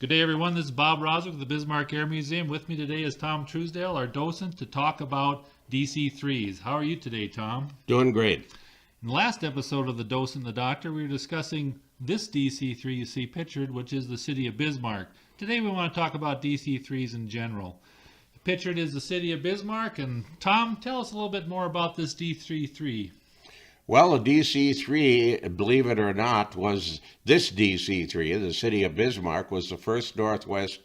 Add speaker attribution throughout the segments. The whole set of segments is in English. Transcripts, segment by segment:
Speaker 1: Good day, everyone. This is Bob Roswick of the Bismarck Air Museum. With me today is Tom Trousdale, our docent, to talk about DC-3s. How are you today, Tom?
Speaker 2: Doing great.
Speaker 1: In the last episode of The Docent and the Doctor, we were discussing this DC-3 you see pictured, which is the city of Bismarck. Today we want to talk about DC-3s in general. Pictured is the city of Bismarck, and Tom, tell us a little bit more about this DC-3.
Speaker 2: Well, the DC-3, believe it or not, was this DC-3, the city of Bismarck, was the first Northwest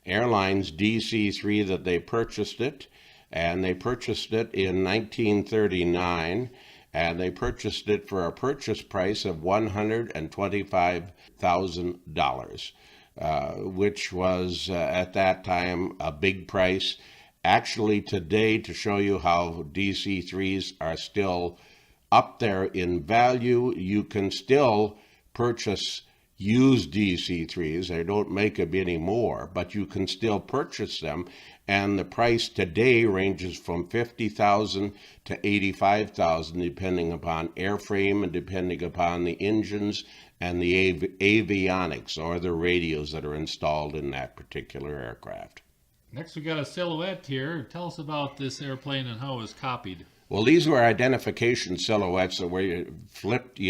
Speaker 2: Airlines DC-3 that they purchased it, and they purchased it in 1939, and they purchased it for a purchase price of $125,000, which was at that time a big price. Actually, today, to show you how DC-3s are still up there in value, you can still purchase used DC-3s. They don't make them anymore, but you can still purchase them, and the price today ranges from $50,000 to $85,000, depending upon airframe and depending upon the engines and the avionics or the radios that are installed in that particular aircraft.
Speaker 1: Next, we got a silhouette here. Tell us about this airplane and how it was copied.
Speaker 2: Well, these were identification silhouettes where you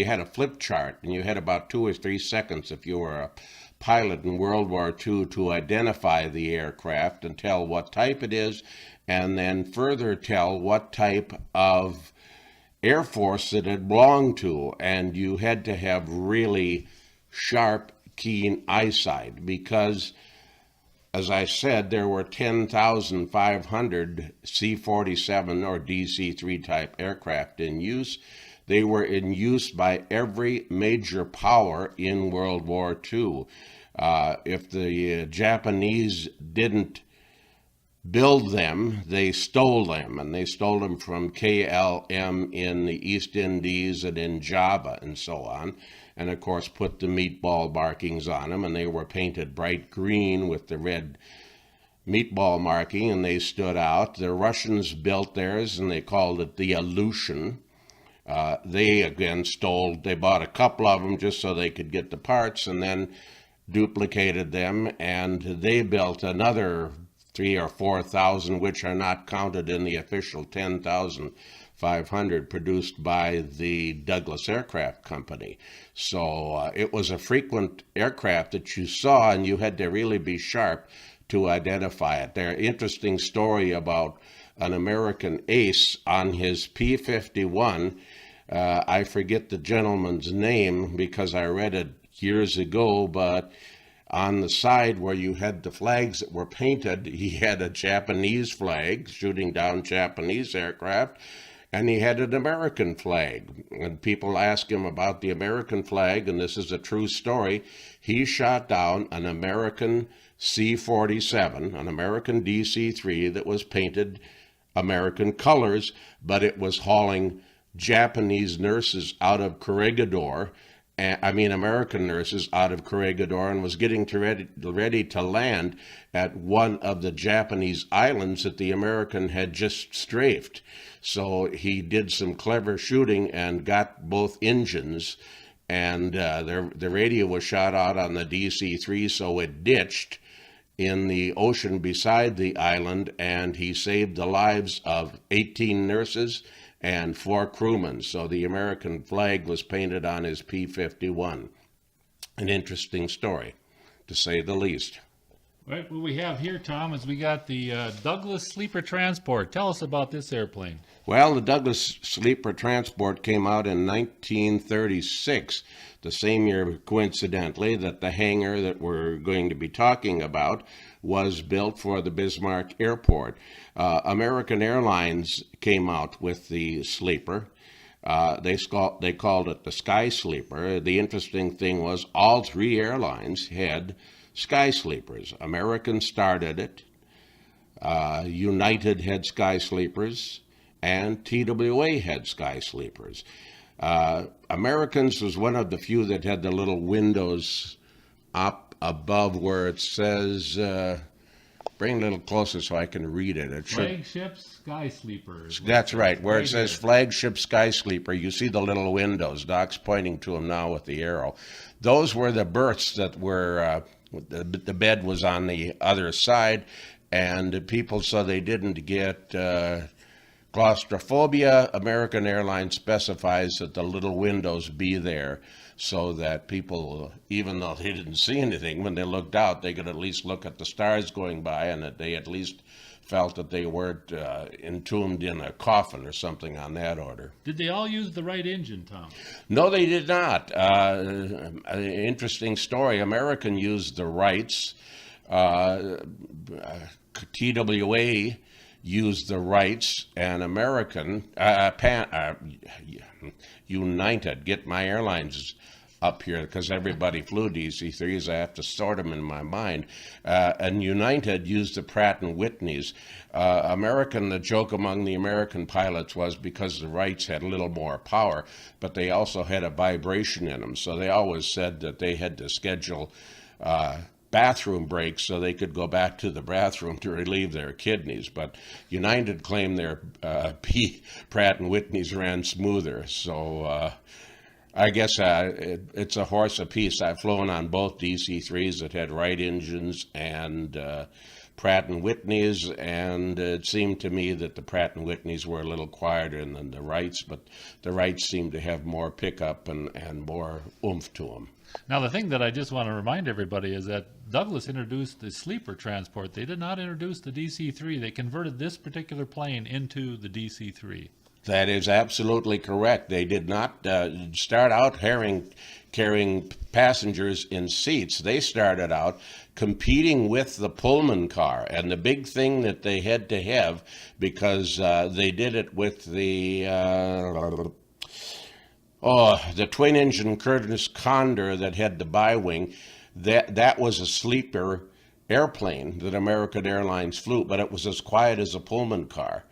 Speaker 2: had a flip chart, and you had about 2 or 3 seconds if you were a pilot in World War II to identify the aircraft and tell what type it is, and then further tell what type of Air Force that it belonged to. And you had to have really sharp, keen eyesight because, as I said, there were 10,500 C-47 or DC-3 type aircraft in use. They were in use by every major power in World War II. If the Japanese didn't build them, they stole them, and they stole them from KLM in the East Indies and in Java and so on, and of course put the meatball markings on them, and they were painted bright green with the red meatball marking, and they stood out. The Russians built theirs, and they called it the Aleutian. They again they bought a couple of them just so they could get the parts, and then duplicated them, and they built another 3,000 or 4,000, which are not counted in the official 10,500 produced by the Douglas Aircraft Company. So it was a frequent aircraft that you saw, and you had to really be sharp to identify it. There's an interesting story about an American ace on his P-51. I forget the gentleman's name because I read it years ago, but on the side where you had the flags that were painted, he had a Japanese flag shooting down Japanese aircraft, and he had an American flag. And people ask him about the American flag, and this is a true story. He shot down an American C-47, an American DC-3 that was painted American colors, but it was hauling Japanese nurses out of Corregidor, American nurses out of Corregidor, and was getting ready to land at one of the Japanese islands that the American had just strafed. So he did some clever shooting and got both engines, and the radio was shot out on the DC-3, so it ditched in the ocean beside the island, and he saved the lives of 18 nurses and 4 crewmen. So the American flag was painted on his P-51. An interesting story, to say the least.
Speaker 1: Right, what we have here, Tom, is we got the Douglas Sleeper Transport. Tell us about this airplane.
Speaker 2: Well, the Douglas Sleeper Transport came out in 1936, the same year, coincidentally, that the hangar that we're going to be talking about was built for the Bismarck Airport. American Airlines came out with the Sleeper. They called it the Sky Sleeper. The interesting thing was all 3 airlines had Sky Sleepers. American started it, United had Sky Sleepers, and TWA had Sky Sleepers. Americans was one of the few that had the little windows up above where it says, bring it a little closer so I can read it. It should,
Speaker 1: Flagship Sky Sleeper.
Speaker 2: That's right, where it says
Speaker 1: here.
Speaker 2: Flagship Sky Sleeper, you see the little windows. Doc's pointing to them now with the arrow. Those were the berths that were the bed was on the other side, and people, so they didn't get claustrophobia. American Airlines specifies that the little windows be there so that people, even though they didn't see anything, when they looked out, they could at least look at the stars going by, and that they at least felt that they weren't entombed in a coffin or something on that order.
Speaker 1: Did they all use the right engine, Tom?
Speaker 2: No, they did not. Interesting story. American used the Wrights. TWA used the Wrights, and American, United, get my airlines up here because everybody flew DC-3s. I have to sort them in my mind. And United used the Pratt & Whitneys. American, the joke among the American pilots was because the Wrights had a little more power, but they also had a vibration in them. So they always said that they had to schedule bathroom breaks so they could go back to the bathroom to relieve their kidneys. But United claimed their Pratt & Whitneys ran smoother. So I guess it's a horse apiece. I've flown on both DC-3s that had Wright engines and Pratt & Whitneys, and it seemed to me that the Pratt & Whitneys were a little quieter than the Wrights, but the Wrights seemed to have more pickup and more oomph to them.
Speaker 1: Now, the thing that I just want to remind everybody is that Douglas introduced the sleeper transport. They did not introduce the DC-3. They converted this particular plane into the DC-3.
Speaker 2: That is absolutely correct. They did not start out carrying passengers in seats. They started out competing with the Pullman car. And the big thing that they had to have, because they did it with the twin-engine Curtiss Condor that had the bi-wing, that was a sleeper airplane that American Airlines flew, but it was as quiet as a Pullman car.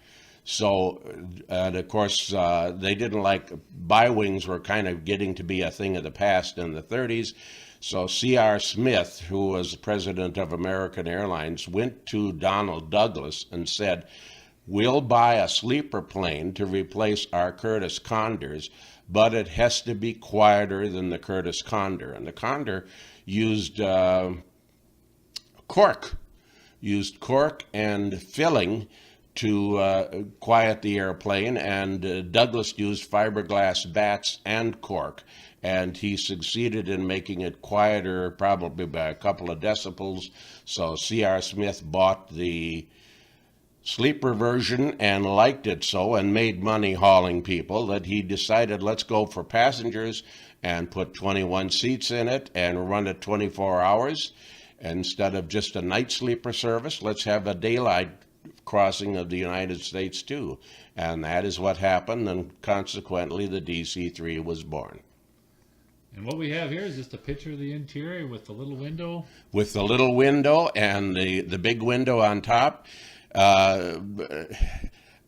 Speaker 2: So, and of course, they didn't like, bi-wings were kind of getting to be a thing of the past in the 30s. So C.R. Smith, who was the president of American Airlines, went to Donald Douglas and said, "We'll buy a sleeper plane to replace our Curtiss Condors, but it has to be quieter than the Curtiss Condor." And the Condor used cork and filling to quiet the airplane, and Douglas used fiberglass bats and cork, and he succeeded in making it quieter probably by a couple of decibels. So C.R. Smith bought the sleeper version and liked it so, and made money hauling people, that he decided, let's go for passengers and put 21 seats in it and run it 24 hours. Instead of just a night sleeper service, let's have a daylight crossing of the United States too. And that is what happened, and consequently the DC-3 was born.
Speaker 1: And what we have here is just a picture of the interior with the little window.
Speaker 2: With the little window and the big window on top.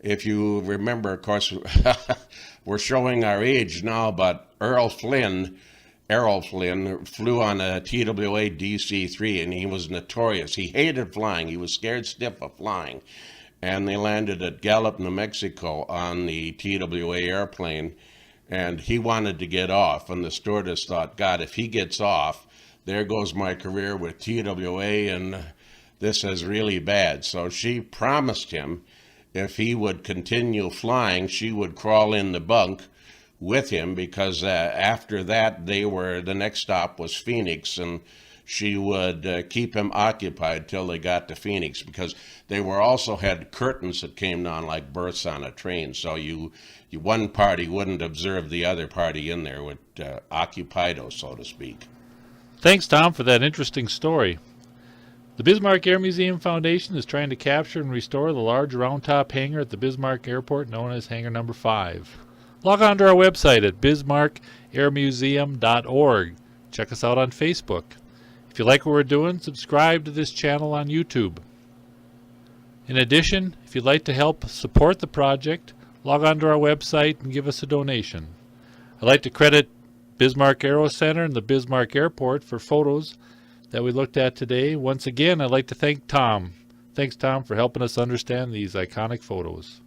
Speaker 2: If you remember, of course, we're showing our age now, but Errol Flynn flew on a TWA DC-3, and he was notorious. He hated flying. He was scared stiff of flying. And they landed at Gallup, New Mexico on the TWA airplane, and he wanted to get off. And the stewardess thought, God, if he gets off, there goes my career with TWA, and this is really bad. So she promised him if he would continue flying, she would crawl in the bunk with him, because after that, the next stop was Phoenix, and she would keep him occupied till they got to Phoenix, because they also had curtains that came down like berths on a train, so one party wouldn't observe the other party in there with occupido, so to speak.
Speaker 1: Thanks, Tom, for that interesting story. The Bismarck Air Museum Foundation is trying to capture and restore the large round-top hangar at the Bismarck Airport known as Hangar Number 5. Log on to our website at bismarckairmuseum.org. Check us out on Facebook. If you like what we're doing, subscribe to this channel on YouTube. In addition, if you'd like to help support the project, log on to our website and give us a donation. I'd like to credit Bismarck Aero Center and the Bismarck Airport for photos that we looked at today. Once again, I'd like to thank Tom. Thanks, Tom, for helping us understand these iconic photos.